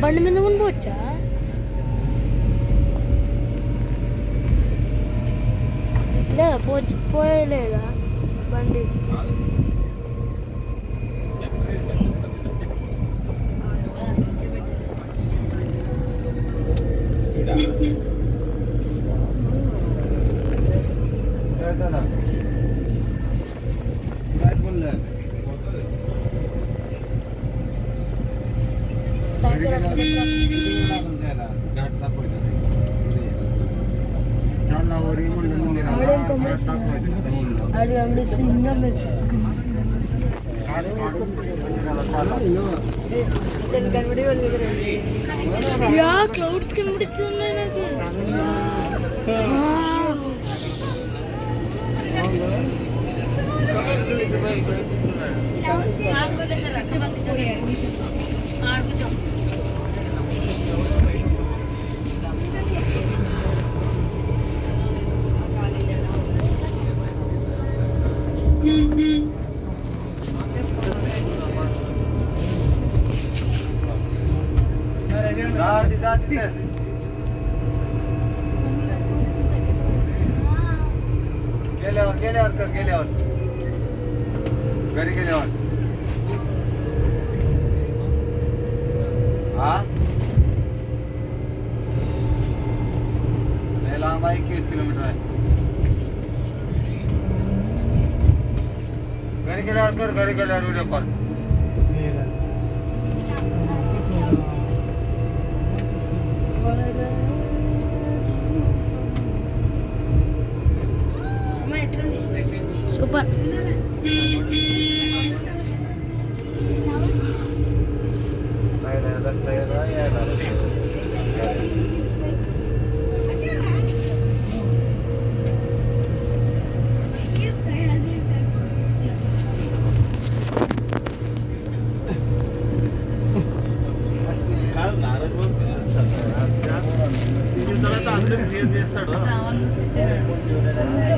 బండి మీద కొనుక్కోవచ్చా? లేదా పోయలేదా బండి? క్లౌడ్స్ కనిపిస్తున్నాయి నాకు. गेल्यावर घरी गेल्यावर हा लांब आहे 21 किलोमीटर आहे. घरी गेल्यावर कर, घरी गेल्यावर व्हिडिओ कॉल. సూపర్.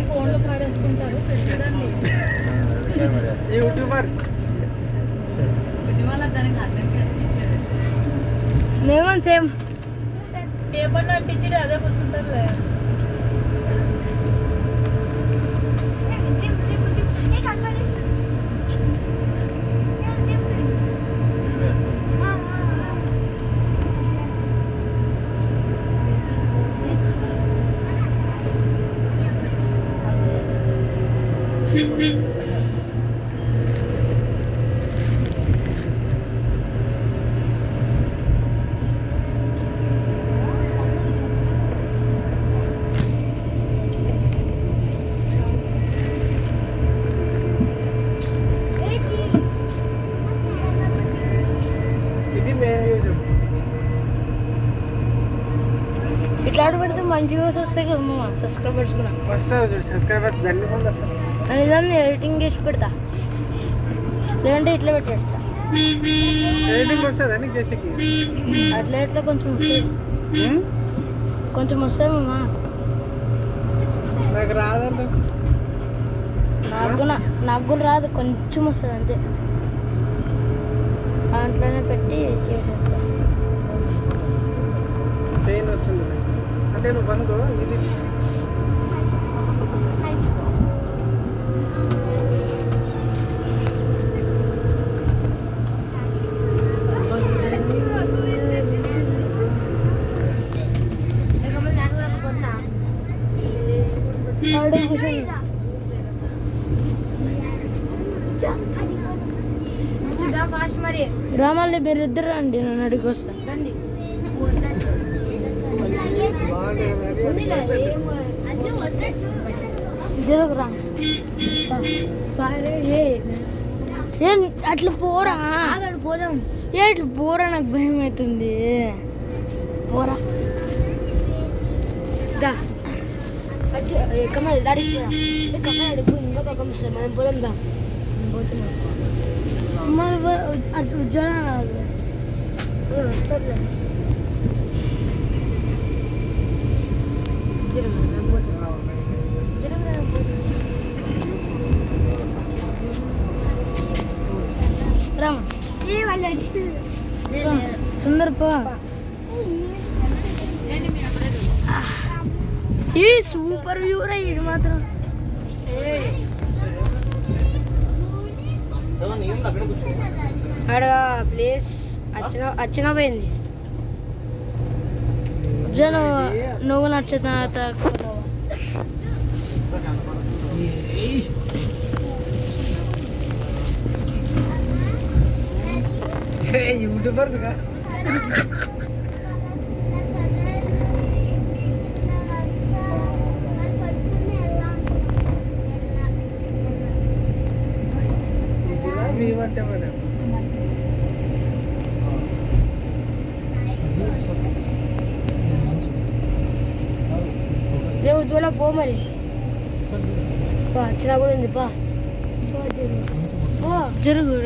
ఫోన్లో పాడేసుకుంటారు యూట్యూబర్స్. నేను సేమ్ పేపర్ అంటించి అదే కూర్చుంటారు. ఇట్లా పెడితే మంచి వ్యూస్ వస్తాయి కదా మా సబ్స్క్రైబర్స్ కూడా వస్తారు. సబ్స్క్రైబర్స్ దాన్ని ఎడిటింగ్ చేసి పెడతా, లేదంటే ఇట్లా పెట్టేస్తా. ఎడిటింగ్ వస్తుందా చేసేకి? అట్లా ఎట్లా కొంచెం వస్తుంది, కొంచెం వస్తుంది మామ. నాకు రాదండి. నాకు కూడా రాదు, కొంచెం వస్తుంది అంతే. దాంట్లోనే పెట్టి చేసేస్తా. చైన్ వస్తుంది అంటే నువ్వు అనుకో. ఇది రామాలి మీరిద్దరు రండి, నన్ను అడిగి వస్తా. అట్లా పోరా, పోదాం. అట్లా పోరా, నాకు భయం అవుతుంది. పోరా కమల్ అడిగి కమల్ అడుగు, ఇంకా పక్కన వస్తుంది. మనం పోదాం దా. అట్లా జ్వరం రాదు, వస్తుంది. తొందర పో. ఈ సూపర్ వ్యూ రా ఇది మాత్రం. ఆడ ప్లేస్ అచ్చిన పోయింది. జను నువ్వు నచ్చిన యూట్యూబర్స్ గా మేమంటే మన దేవు చూడ పో మరి. వచ్చినా కూడా ఉంది. పా జరుగు.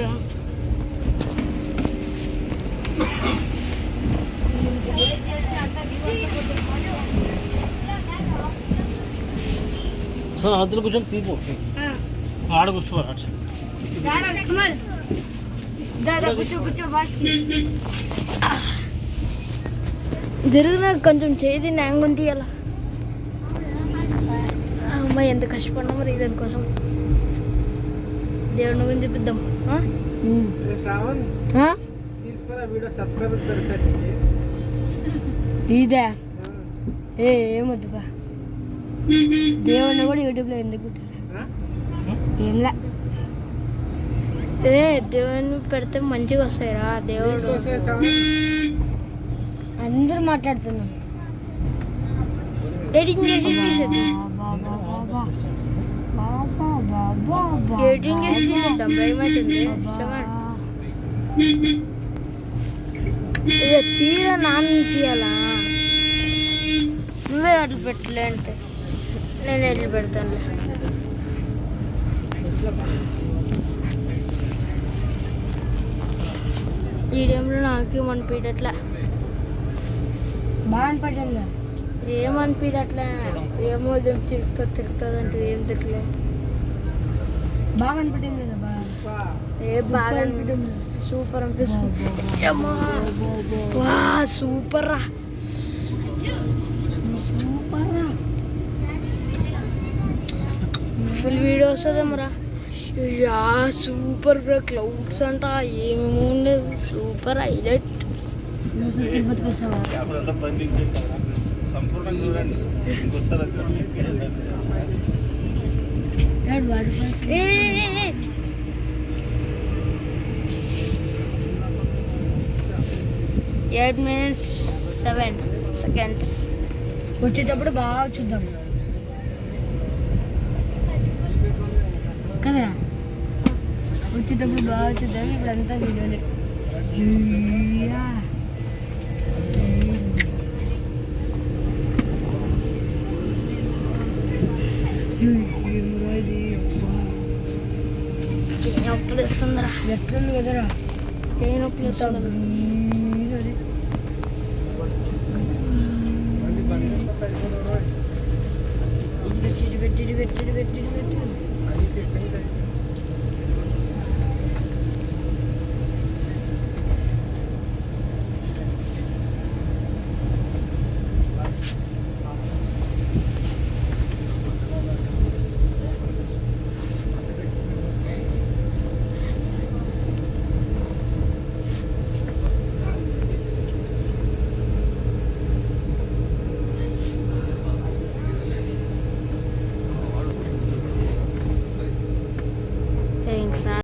సో అవతల కూర్చొని తీపు ఆడ కూర్చోవాలి. జరుగున కొంచెం చేతి న్యాంగం తీయాల. అమ్మాయి ఎంత కష్టపడినా మరి దానికోసం. దేవుడిని గురించి చూపిద్దాం. శ్రావణ్ తీసుకురా వీడియో సబ్స్క్రైబర్స్ దొరుకుతాయి. ఇదే ఏమొద్దుపా. దేవుడిని కూడా యూట్యూబ్లో ఎందుకు ఏంలా. దేవుని పెడితే మంచిగా వస్తాయిరా. దేవుడు అందరూ మాట్లాడుతున్నాం. ఎడిటింగ్ చేసి తీసేద్దాం. ఎడిటింగ్ చేసి తీసేద్దాం. భయమవుతుంది. ఇక తీర నాన్న తీయాలా? నువ్వే అట్లు పెట్టలే అంటే నేను ఎట్లు పెడతాను. ఈ టైంలో నాకు అనిపించట్లా. బాగా అనిపించట్లే. ఏమనిపించట్లే. ఏమో తిరుగుతుంది అంటే ఏం తిరగలే. బాగా అనిపించింది కదా. బాగా అనిపించింది. సూపర్ అనిపిస్తుంది. సూపర్ రా. సూపర్ రా. ఫుల్ వీడియో వస్తుందేమరా. Super bro. క్లౌడ్స్ అంట ఏమేమి ఉండేవి. Super highlight. తిరుపతికి వస్తావా? Eight minutes 7 seconds. వచ్చేటప్పుడు బాగా చూద్దాం కదరా. వచ్చేటప్పుడు బాగా చూద్దాం. ఇప్పుడంతా వీడియోలే. చేయి నొప్పులు ఇస్తుందిరా. ఎట్లుంది కదరా. చేయి నొప్పులు ఇస్తుంది. పెట్టి